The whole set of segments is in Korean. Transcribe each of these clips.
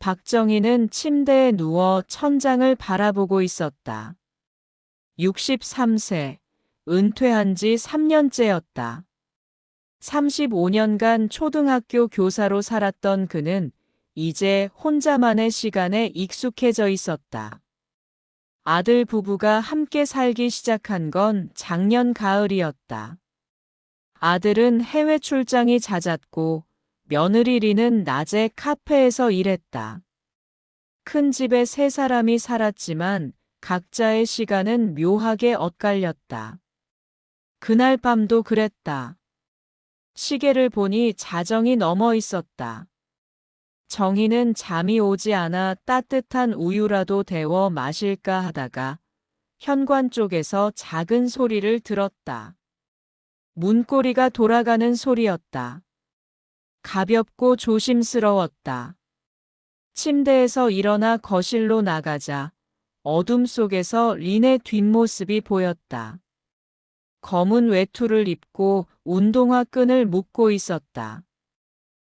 박정희는 침대에 누워 천장을 바라보고 있었다. 63세, 은퇴한 지 3년째였다. 35년간 초등학교 교사로 살았던 그는 이제 혼자만의 시간에 익숙해져 있었다. 아들 부부가 함께 살기 시작한 건 작년 가을이었다. 아들은 해외 출장이 잦았고 며느리 리는 낮에 카페에서 일했다. 큰 집에 세 사람이 살았지만 각자의 시간은 묘하게 엇갈렸다. 그날 밤도 그랬다. 시계를 보니 자정이 넘어 있었다. 정희는 잠이 오지 않아 따뜻한 우유라도 데워 마실까 하다가 현관 쪽에서 작은 소리를 들었다. 문고리가 돌아가는 소리였다. 가볍고 조심스러웠다. 침대에서 일어나 거실로 나가자 어둠 속에서 린의 뒷모습이 보였다. 검은 외투를 입고 운동화 끈을 묶고 있었다.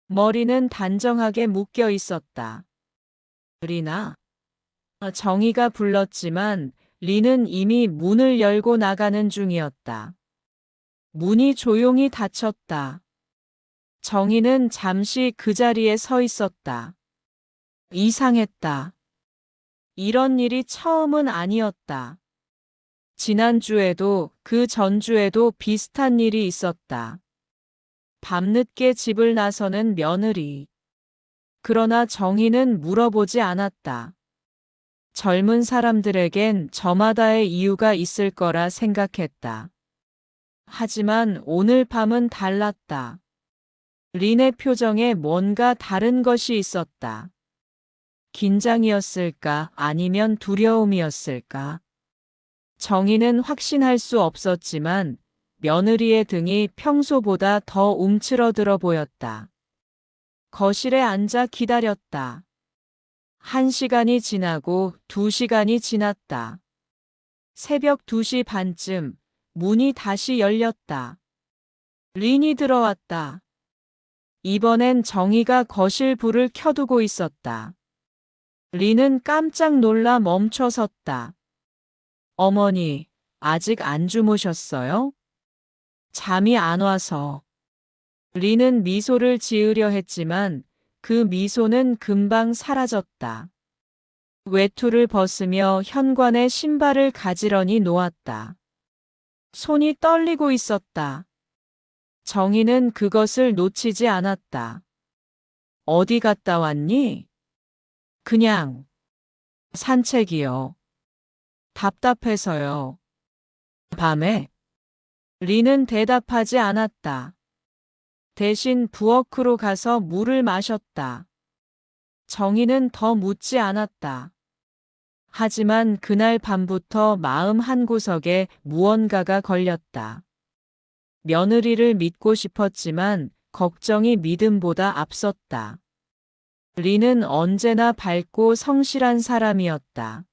머리는 단정하게 묶여 있었다. 리나? 정희가 불렀지만 린은 이미 문을 열고 나가는 중이었다. 문이 조용히 닫혔다. 정희는 잠시 그 자리에 서 있었다. 이상했다. 이런 일이 처음은 아니었다. 지난주에도 그 전주에도 비슷한 일이 있었다. 밤늦게 집을 나서는 며느리. 그러나 정희는 물어보지 않았다. 젊은 사람들에겐 저마다의 이유가 있을 거라 생각했다. 하지만 오늘 밤은 달랐다. 린의 표정에 뭔가 다른 것이 있었다. 긴장이었을까 아니면 두려움이었을까? 정희는 확신할 수 없었지만 며느리의 등이 평소보다 더 움츠러들어 보였다. 거실에 앉아 기다렸다. 1시간이 지나고 2시간이 지났다. 새벽 2시 반쯤 문이 다시 열렸다. 린이 들어왔다. 이번엔 정희가 거실 불을 켜두고 있었다. 린은 깜짝 놀라 멈춰 섰다. 어머니, 아직 안 주무셨어요? 잠이 안 와서. 린은 미소를 지으려 했지만 그 미소는 금방 사라졌다. 외투를 벗으며 현관에 신발을 가지런히 놓았다. 손이 떨리고 있었다. 정희는 그것을 놓치지 않았다. 어디 갔다 왔니? 그냥 산책이요. 답답해서요. 밤에? 린은 대답하지 않았다. 대신 부엌으로 가서 물을 마셨다. 정희는 더 묻지 않았다. 하지만 그날 밤부터 마음 한구석에 무언가가 걸렸다. 며느리를 믿고 싶었지만 걱정이 믿음보다 앞섰다. 린은 언제나 밝고 성실한 사람이었다.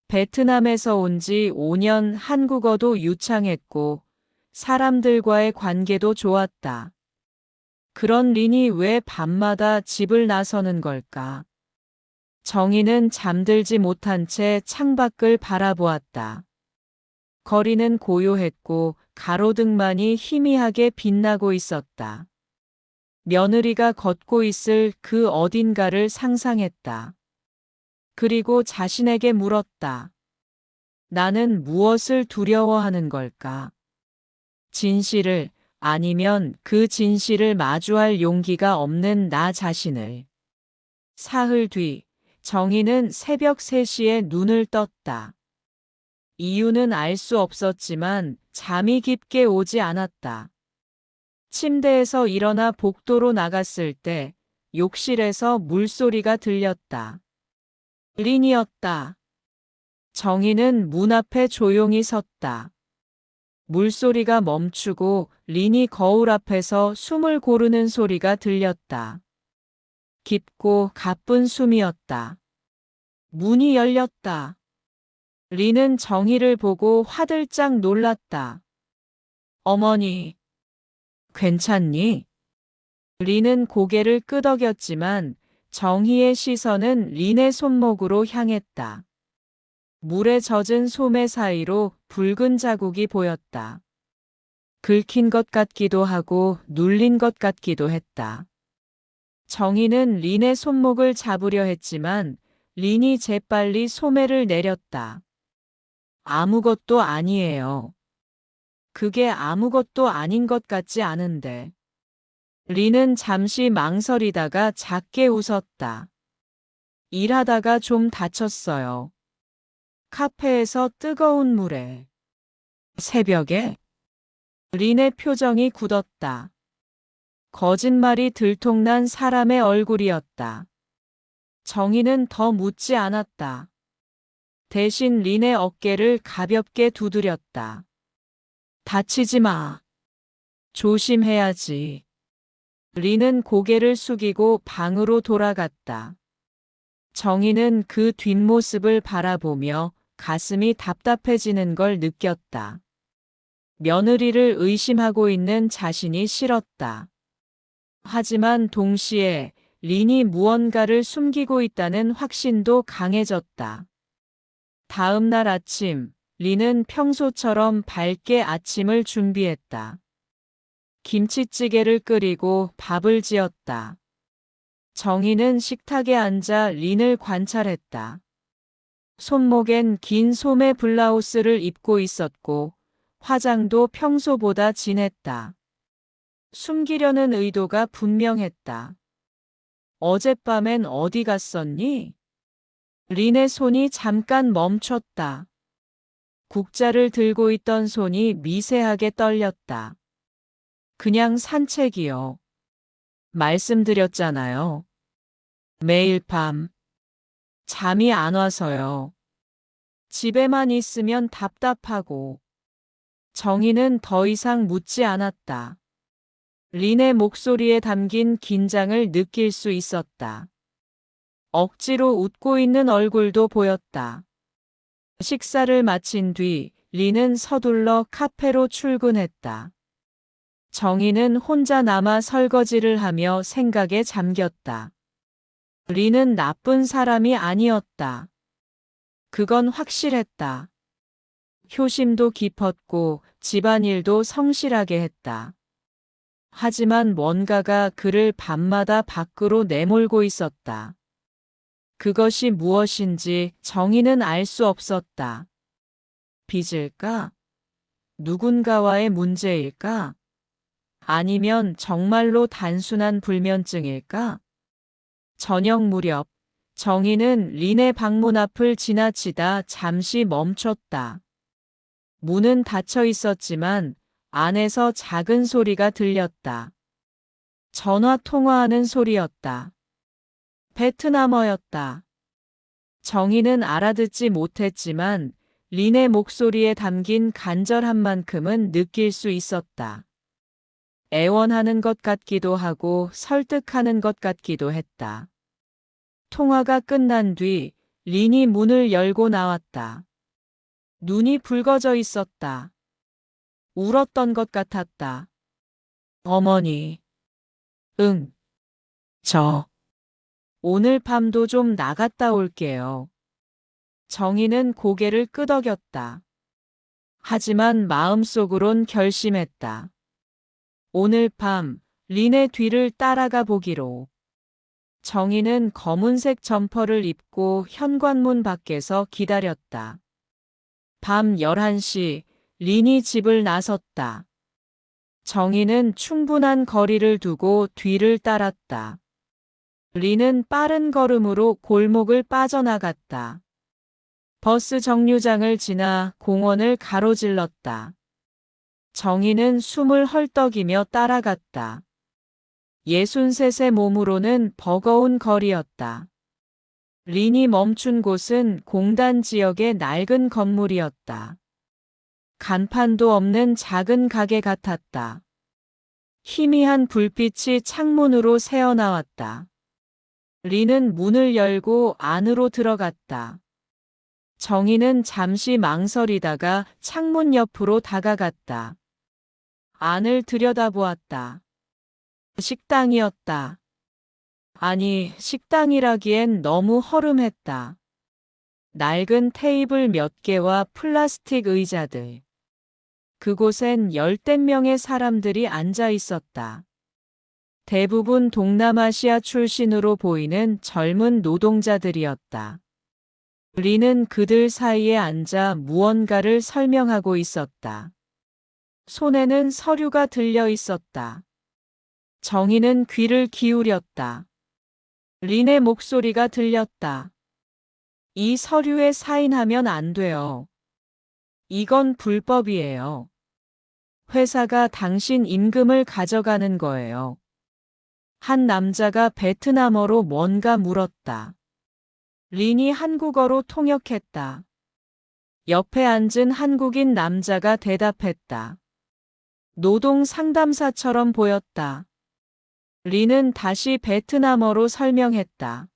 베트남에서 온 지 5년, 한국어도 유창했고 사람들과의 관계도 좋았다. 그런 린이 왜 밤마다 집을 나서는 걸까? 정희는 잠들지 못한 채 창밖을 바라보았다. 거리는 고요했고 가로등만이 희미하게 빛나고 있었다. 며느리가 걷고 있을 그 어딘가를 상상했다. 그리고 자신에게 물었다. 나는 무엇을 두려워하는 걸까? 진실을, 아니면 그 진실을 마주할 용기가 없는 나 자신을. 사흘 뒤, 정희는 새벽 3시에 눈을 떴다. 이유는 알 수 없었지만 잠이 깊게 오지 않았다. 침대에서 일어나 복도로 나갔을 때 욕실에서 물소리가 들렸다. 린이었다. 정희는 문 앞에 조용히 섰다. 물소리가 멈추고 린이 거울 앞에서 숨을 고르는 소리가 들렸다. 깊고 가쁜 숨이었다. 문이 열렸다. 린은 정희를 보고 화들짝 놀랐다. 어머니, 괜찮니? 린은 고개를 끄덕였지만 정희의 시선은 린의 손목으로 향했다. 물에 젖은 소매 사이로 붉은 자국이 보였다. 긁힌 것 같기도 하고 눌린 것 같기도 했다. 정희는 린의 손목을 잡으려 했지만 린이 재빨리 소매를 내렸다. 아무것도 아니에요. 그게 아무것도 아닌 것 같지 않은데. 린은 잠시 망설이다가 작게 웃었다. 일하다가 좀 다쳤어요. 카페에서 뜨거운 물에. 새벽에? 린의 표정이 굳었다. 거짓말이 들통난 사람의 얼굴이었다. 정희는 더 묻지 않았다. 대신 린의 어깨를 가볍게 두드렸다. 다치지 마. 조심해야지. 린은 고개를 숙이고 방으로 돌아갔다. 정희는 그 뒷모습을 바라보며 가슴이 답답해지는 걸 느꼈다. 며느리를 의심하고 있는 자신이 싫었다. 하지만 동시에 린이 무언가를 숨기고 있다는 확신도 강해졌다. 다음 날 아침, 린은 평소처럼 밝게 아침을 준비했다. 김치찌개를 끓이고 밥을 지었다. 정희는 식탁에 앉아 린을 관찰했다. 손목엔 긴 소매 블라우스를 입고 있었고 화장도 평소보다 진했다. 숨기려는 의도가 분명했다. 어젯밤엔 어디 갔었니? 린의 손이 잠깐 멈췄다. 국자를 들고 있던 손이 미세하게 떨렸다. 그냥 산책이요. 말씀드렸잖아요. 매일 밤. 잠이 안 와서요. 집에만 있으면 답답하고. 정희는 더 이상 묻지 않았다. 린의 목소리에 담긴 긴장을 느낄 수 있었다. 억지로 웃고 있는 얼굴도 보였다. 식사를 마친 뒤 린은 서둘러 카페로 출근했다. 정희는 혼자 남아 설거지를 하며 생각에 잠겼다. 린은 나쁜 사람이 아니었다. 그건 확실했다. 효심도 깊었고 집안일도 성실하게 했다. 하지만 뭔가가 그를 밤마다 밖으로 내몰고 있었다. 그것이 무엇인지 정희는 알 수 없었다. 빚일까? 누군가와의 문제일까? 아니면 정말로 단순한 불면증일까? 저녁 무렵, 정희는 린의 방문 앞을 지나치다 잠시 멈췄다. 문은 닫혀 있었지만 안에서 작은 소리가 들렸다. 전화 통화하는 소리였다. 베트남어였다. 정희는 알아듣지 못했지만 린의 목소리에 담긴 간절한 만큼은 느낄 수 있었다. 애원하는 것 같기도 하고 설득하는 것 같기도 했다. 통화가 끝난 뒤 린이 문을 열고 나왔다. 눈이 붉어져 있었다. 울었던 것 같았다. 어머니. 응. 저. 오늘 밤도 좀 나갔다 올게요. 정희는 고개를 끄덕였다. 하지만 마음속으론 결심했다. 오늘 밤 린의 뒤를 따라가 보기로. 정희는 검은색 점퍼를 입고 현관문 밖에서 기다렸다. 밤 11시 린이 집을 나섰다. 정희는 충분한 거리를 두고 뒤를 따랐다. 린은 빠른 걸음으로 골목을 빠져나갔다. 버스 정류장을 지나 공원을 가로질렀다. 정희는 숨을 헐떡이며 따라갔다. 63의 몸으로는 버거운 거리였다. 린이 멈춘 곳은 공단 지역의 낡은 건물이었다. 간판도 없는 작은 가게 같았다. 희미한 불빛이 창문으로 새어나왔다. 린은 문을 열고 안으로 들어갔다. 정희는 잠시 망설이다가 창문 옆으로 다가갔다. 안을 들여다보았다. 식당이었다. 아니, 식당이라기엔 너무 허름했다. 낡은 테이블 몇 개와 플라스틱 의자들. 그곳엔 열댓 명의 사람들이 앉아 있었다. 대부분 동남아시아 출신으로 보이는 젊은 노동자들이었다. 리는 그들 사이에 앉아 무언가를 설명하고 있었다. 손에는 서류가 들려 있었다. 정희는 귀를 기울였다. 린의 목소리가 들렸다. 이 서류에 사인하면 안 돼요. 이건 불법이에요. 회사가 당신 임금을 가져가는 거예요. 한 남자가 베트남어로 뭔가 물었다. 린이 한국어로 통역했다. 옆에 앉은 한국인 남자가 대답했다. 노동 상담사처럼 보였다. 린은 다시 베트남어로 설명했다.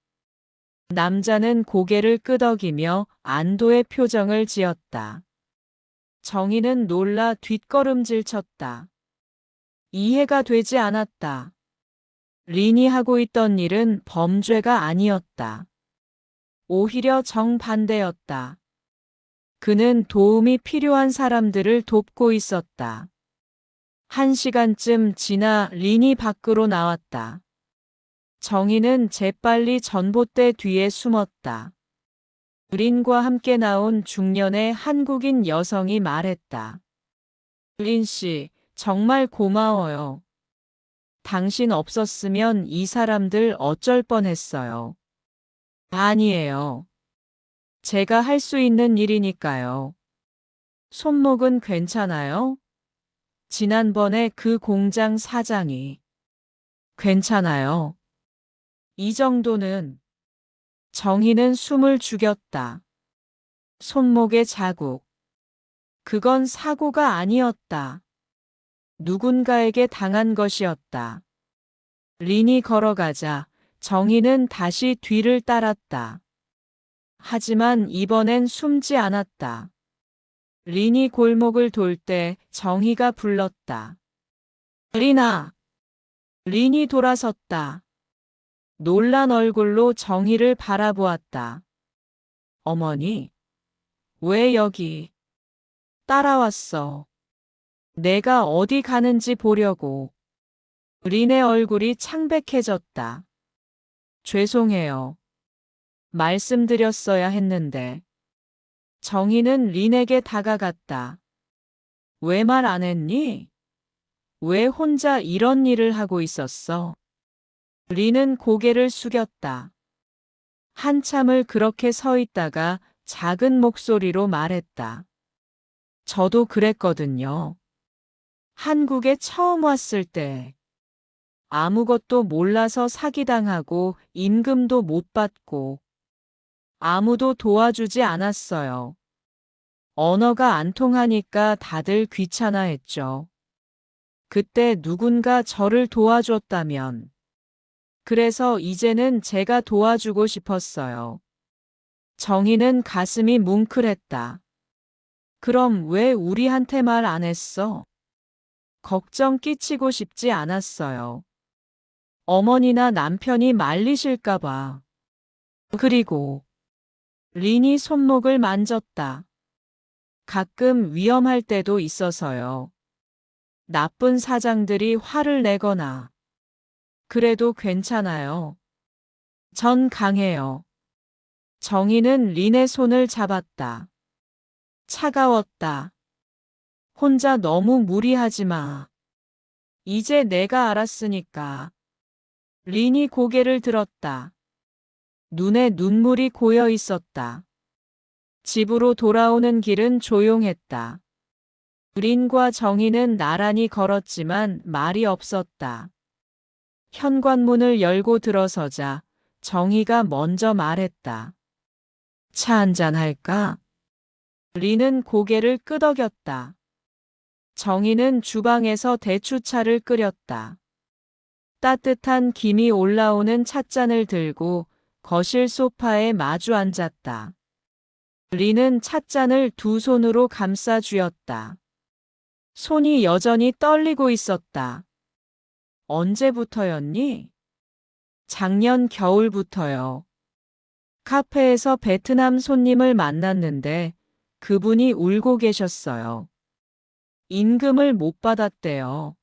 남자는 고개를 끄덕이며 안도의 표정을 지었다. 정희는 놀라 뒷걸음질 쳤다. 이해가 되지 않았다. 린이 하고 있던 일은 범죄가 아니었다. 오히려 정반대였다. 그는 도움이 필요한 사람들을 돕고 있었다. 1시간쯤 지나 린이 밖으로 나왔다. 정희는 재빨리 전봇대 뒤에 숨었다. 린과 함께 나온 중년의 한국인 여성이 말했다. 린 씨, 정말 고마워요. 당신 없었으면 이 사람들 어쩔 뻔했어요. 아니에요. 제가 할 수 있는 일이니까요. 손목은 괜찮아요? 지난번에 그 공장 사장이. 괜찮아요. 이 정도는. 정희는 숨을 죽였다. 손목에 자국. 그건 사고가 아니었다. 누군가에게 당한 것이었다. 린이 걸어가자 정희는 다시 뒤를 따랐다. 하지만 이번엔 숨지 않았다. 린이 골목을 돌 때 정희가 불렀다. 린아! 린이 돌아섰다. 놀란 얼굴로 정희를 바라보았다. 어머니, 왜 여기? 따라왔어. 내가 어디 가는지 보려고. 린의 얼굴이 창백해졌다. 죄송해요. 말씀드렸어야 했는데. 정희는 린에게 다가갔다. 왜 말 안 했니? 왜 혼자 이런 일을 하고 있었어? 린은 고개를 숙였다. 한참을 그렇게 서 있다가 작은 목소리로 말했다. 저도 그랬거든요. 한국에 처음 왔을 때 아무것도 몰라서 사기당하고 임금도 못 받고 아무도 도와주지 않았어요. 언어가 안 통하니까 다들 귀찮아했죠. 그때 누군가 저를 도와줬다면. 그래서 이제는 제가 도와주고 싶었어요. 정희는 가슴이 뭉클했다. 그럼 왜 우리한테 말 안 했어? 걱정 끼치고 싶지 않았어요. 어머니나 남편이 말리실까봐. 그리고 린이 손목을 만졌다. 가끔 위험할 때도 있어서요. 나쁜 사장들이 화를 내거나. 그래도 괜찮아요. 전 강해요. 정희는 린의 손을 잡았다. 차가웠다. 혼자 너무 무리하지 마. 이제 내가 알았으니까. 린이 고개를 들었다. 눈에 눈물이 고여 있었다. 집으로 돌아오는 길은 조용했다. 린과 정희는 나란히 걸었지만 말이 없었다. 현관문을 열고 들어서자 정희가 먼저 말했다. 차 한잔 할까? 린은 고개를 끄덕였다. 정희는 주방에서 대추차를 끓였다. 따뜻한 김이 올라오는 찻잔을 들고 거실 소파에 마주 앉았다. 린은 찻잔을 두 손으로 감싸 쥐었다. 손이 여전히 떨리고 있었다. 언제부터였니? 작년 겨울부터요. 카페에서 베트남 손님을 만났는데 그분이 울고 계셨어요. 임금을 못 받았대요.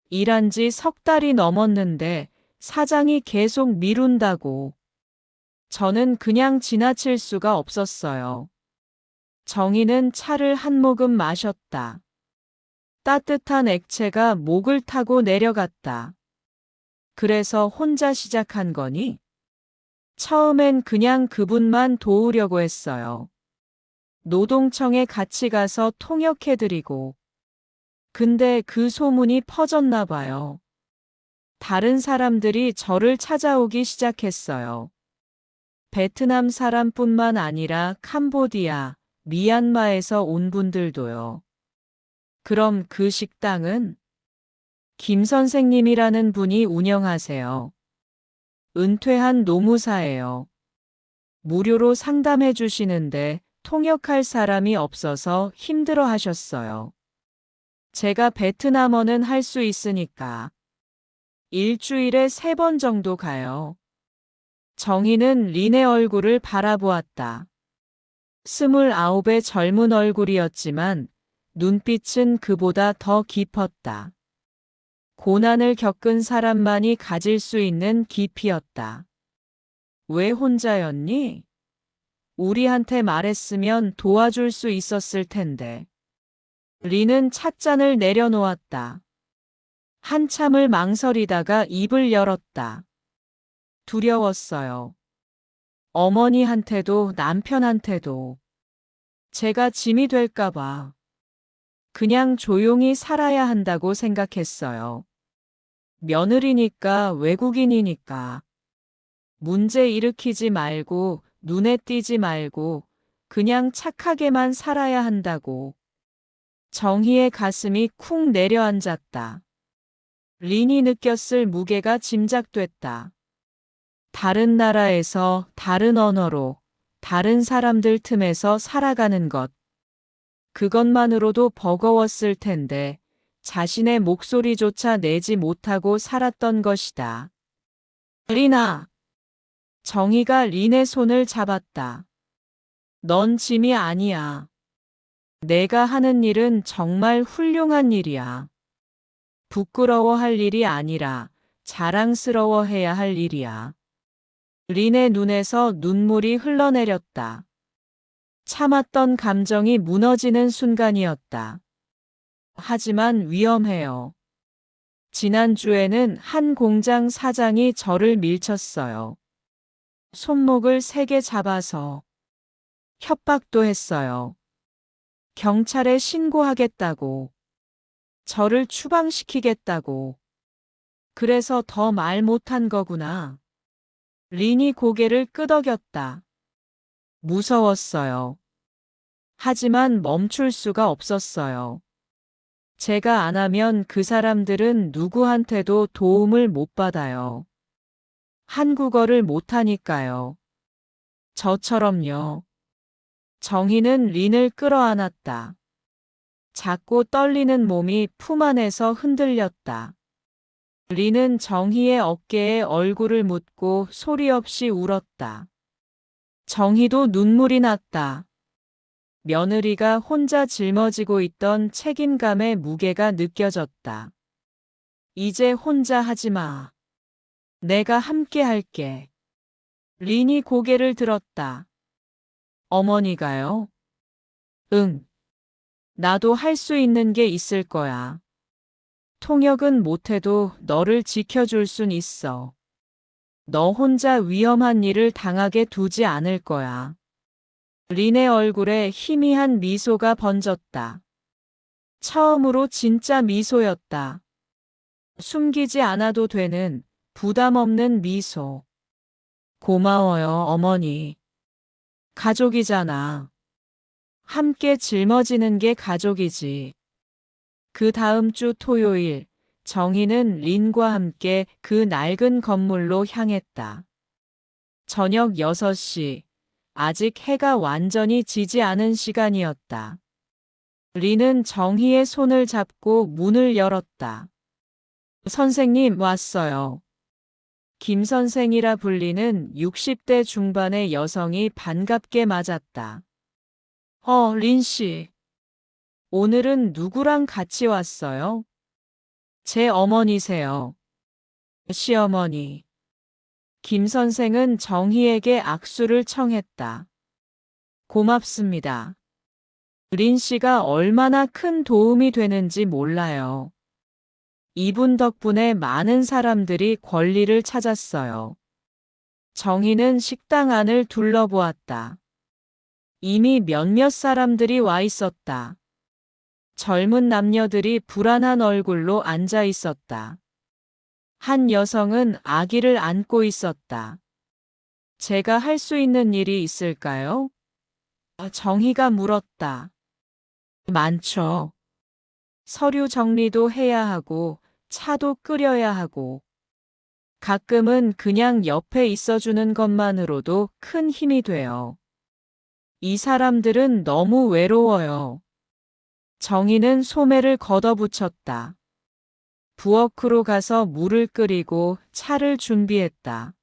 일한 지 석 달이 넘었는데 사장이 계속 미룬다고. 저는 그냥 지나칠 수가 없었어요. 정희는 차를 한 모금 마셨다. 따뜻한 액체가 목을 타고 내려갔다. 그래서 혼자 시작한 거니? 처음엔 그냥 그분만 도우려고 했어요. 노동청에 같이 가서 통역해드리고. 근데 그 소문이 퍼졌나 봐요. 다른 사람들이 저를 찾아오기 시작했어요. 베트남 사람뿐만 아니라 캄보디아, 미얀마에서 온 분들도요. 그럼 그 식당은? 김 선생님이라는 분이 운영하세요. 은퇴한 노무사예요. 무료로 상담해 주시는데 통역할 사람이 없어서 힘들어 하셨어요. 제가 베트남어는 할 수 있으니까 일주일에 3번 정도 가요. 정희는 린의 얼굴을 바라보았다. 29의 젊은 얼굴이었지만 눈빛은 그보다 더 깊었다. 고난을 겪은 사람만이 가질 수 있는 깊이였다. 왜 혼자였니? 우리한테 말했으면 도와줄 수 있었을 텐데. 린은 찻잔을 내려놓았다. 한참을 망설이다가 입을 열었다. 두려웠어요. 어머니한테도 남편한테도. 제가 짐이 될까봐. 그냥 조용히 살아야 한다고 생각했어요. 며느리니까 외국인이니까. 문제 일으키지 말고 눈에 띄지 말고 그냥 착하게만 살아야 한다고. 정희의 가슴이 쿵 내려앉았다. 린이 느꼈을 무게가 짐작됐다. 다른 나라에서 다른 언어로 다른 사람들 틈에서 살아가는 것. 그것만으로도 버거웠을 텐데 자신의 목소리조차 내지 못하고 살았던 것이다. 린아. 정희가 린의 손을 잡았다. 넌 짐이 아니야. 내가 하는 일은 정말 훌륭한 일이야. 부끄러워할 일이 아니라 자랑스러워해야 할 일이야. 린의 눈에서 눈물이 흘러내렸다. 참았던 감정이 무너지는 순간이었다. 하지만 위험해요. 지난주에는 한 공장 사장이 저를 밀쳤어요. 손목을 세게 잡아서 협박도 했어요. 경찰에 신고하겠다고. 저를 추방시키겠다고. 그래서 더 말 못한 거구나. 린이 고개를 끄덕였다. 무서웠어요. 하지만 멈출 수가 없었어요. 제가 안 하면 그 사람들은 누구한테도 도움을 못 받아요. 한국어를 못하니까요. 저처럼요. 정희는 린을 끌어안았다. 작고 떨리는 몸이 품 안에서 흔들렸다. 린은 정희의 어깨에 얼굴을 묻고 소리 없이 울었다. 정희도 눈물이 났다. 며느리가 혼자 짊어지고 있던 책임감의 무게가 느껴졌다. 이제 혼자 하지 마. 내가 함께 할게. 린이 고개를 들었다. 어머니가요? 응. 나도 할 수 있는 게 있을 거야. 통역은 못해도 너를 지켜줄 순 있어. 너 혼자 위험한 일을 당하게 두지 않을 거야. 린의 얼굴에 희미한 미소가 번졌다. 처음으로 진짜 미소였다. 숨기지 않아도 되는 부담 없는 미소. 고마워요, 어머니. 가족이잖아. 함께 짊어지는 게 가족이지. 그 다음 주 토요일, 정희는 린과 함께 그 낡은 건물로 향했다. 저녁 6시, 아직 해가 완전히 지지 않은 시간이었다. 린은 정희의 손을 잡고 문을 열었다. 선생님 왔어요. 김 선생이라 불리는 60대 중반의 여성이 반갑게 맞았다. 린 씨. 오늘은 누구랑 같이 왔어요? 제 어머니세요. 시어머니. 김 선생은 정희에게 악수를 청했다. 고맙습니다. 린 씨가 얼마나 큰 도움이 되는지 몰라요. 이분 덕분에 많은 사람들이 권리를 찾았어요. 정희는 식당 안을 둘러보았다. 이미 몇몇 사람들이 와 있었다. 젊은 남녀들이 불안한 얼굴로 앉아 있었다. 한 여성은 아기를 안고 있었다. 제가 할 수 있는 일이 있을까요? 정희가 물었다. 많죠. 서류 정리도 해야 하고, 차도 끓여야 하고, 가끔은 그냥 옆에 있어주는 것만으로도 큰 힘이 돼요. 이 사람들은 너무 외로워요. 정희는 소매를 걷어붙였다. 부엌으로 가서 물을 끓이고 차를 준비했다.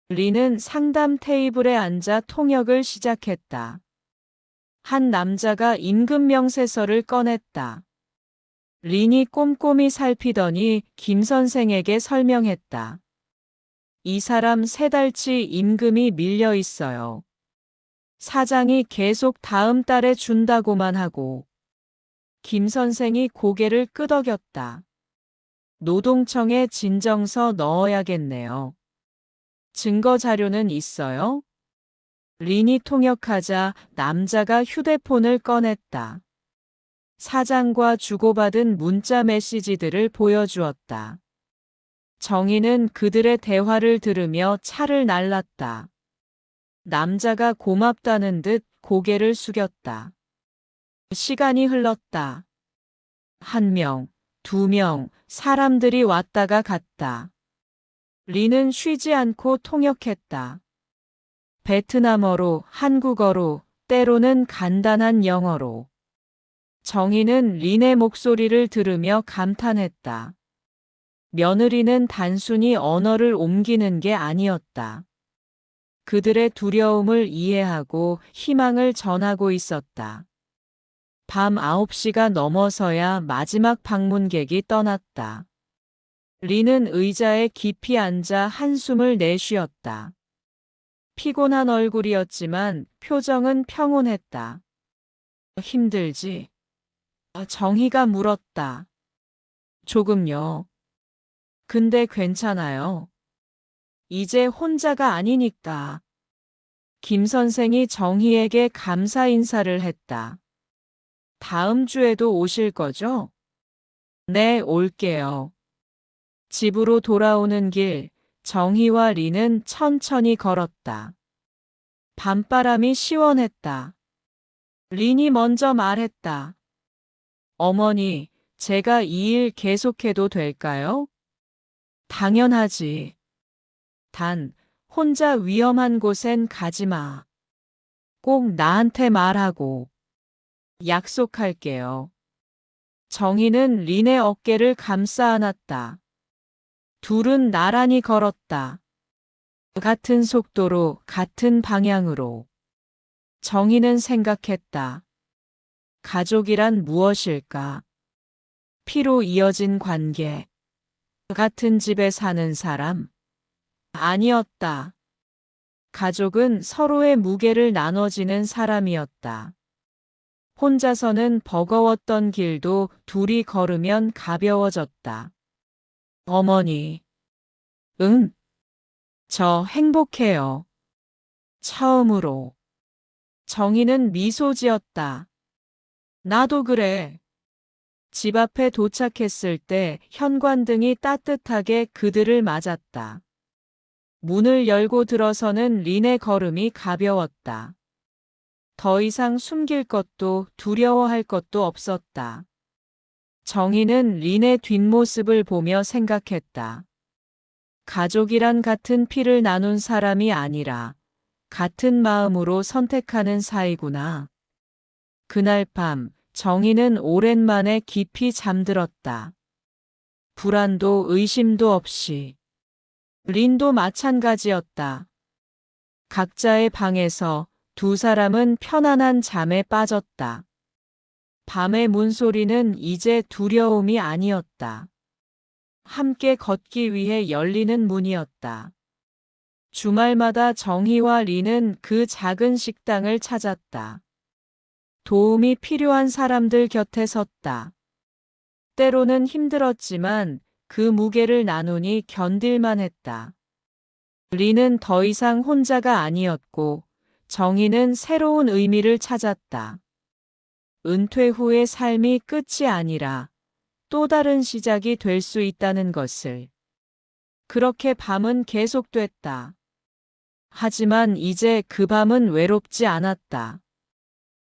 리는 상담 테이블에 앉아 통역을 시작했다. 한 남자가 임금명세서를 꺼냈다. 린이 꼼꼼히 살피더니 김 선생에게 설명했다. 이 사람 3달치 임금이 밀려 있어요. 사장이 계속 다음 달에 준다고만 하고. 김 선생이 고개를 끄덕였다. 노동청에 진정서 넣어야겠네요. 증거 자료는 있어요? 린이 통역하자 남자가 휴대폰을 꺼냈다. 사장과 주고받은 문자 메시지들을 보여주었다. 정희는 그들의 대화를 들으며 차를 날랐다. 남자가 고맙다는 듯 고개를 숙였다. 시간이 흘렀다. 1명, 2명, 사람들이 왔다가 갔다. 리는 쉬지 않고 통역했다. 베트남어로, 한국어로, 때로는 간단한 영어로. 정희는 린의 목소리를 들으며 감탄했다. 며느리는 단순히 언어를 옮기는 게 아니었다. 그들의 두려움을 이해하고 희망을 전하고 있었다. 밤 9시가 넘어서야 마지막 방문객이 떠났다. 린은 의자에 깊이 앉아 한숨을 내쉬었다. 피곤한 얼굴이었지만 표정은 평온했다. 힘들지? 정희가 물었다. 조금요. 근데 괜찮아요. 이제 혼자가 아니니까. 김 선생이 정희에게 감사 인사를 했다. 다음 주에도 오실 거죠? 네, 올게요. 집으로 돌아오는 길, 정희와 리는 천천히 걸었다. 밤바람이 시원했다. 린이 먼저 말했다. 어머니, 제가 이 일 계속해도 될까요? 당연하지. 단, 혼자 위험한 곳엔 가지 마. 꼭 나한테 말하고. 약속할게요. 정희는 린의 어깨를 감싸 안았다. 둘은 나란히 걸었다. 같은 속도로, 같은 방향으로. 정희는 생각했다. 가족이란 무엇일까? 피로 이어진 관계. 같은 집에 사는 사람? 아니었다. 가족은 서로의 무게를 나눠지는 사람이었다. 혼자서는 버거웠던 길도 둘이 걸으면 가벼워졌다. 어머니. 응. 저 행복해요. 처음으로. 정희는 미소 지었다. 나도 그래. 집 앞에 도착했을 때 현관등이 따뜻하게 그들을 맞았다. 문을 열고 들어서는 린의 걸음이 가벼웠다. 더 이상 숨길 것도 두려워할 것도 없었다. 정희는 린의 뒷모습을 보며 생각했다. 가족이란 같은 피를 나눈 사람이 아니라 같은 마음으로 선택하는 사이구나. 그날 밤 정희는 오랜만에 깊이 잠들었다. 불안도 의심도 없이. 린도 마찬가지였다. 각자의 방에서 두 사람은 편안한 잠에 빠졌다. 밤의 문소리는 이제 두려움이 아니었다. 함께 걷기 위해 열리는 문이었다. 주말마다 정희와 리는 그 작은 식당을 찾았다. 도움이 필요한 사람들 곁에 섰다. 때로는 힘들었지만 그 무게를 나누니 견딜만 했다. 리는 더 이상 혼자가 아니었고 정희는 새로운 의미를 찾았다. 은퇴 후의 삶이 끝이 아니라 또 다른 시작이 될 수 있다는 것을. 그렇게 밤은 계속됐다. 하지만 이제 그 밤은 외롭지 않았다.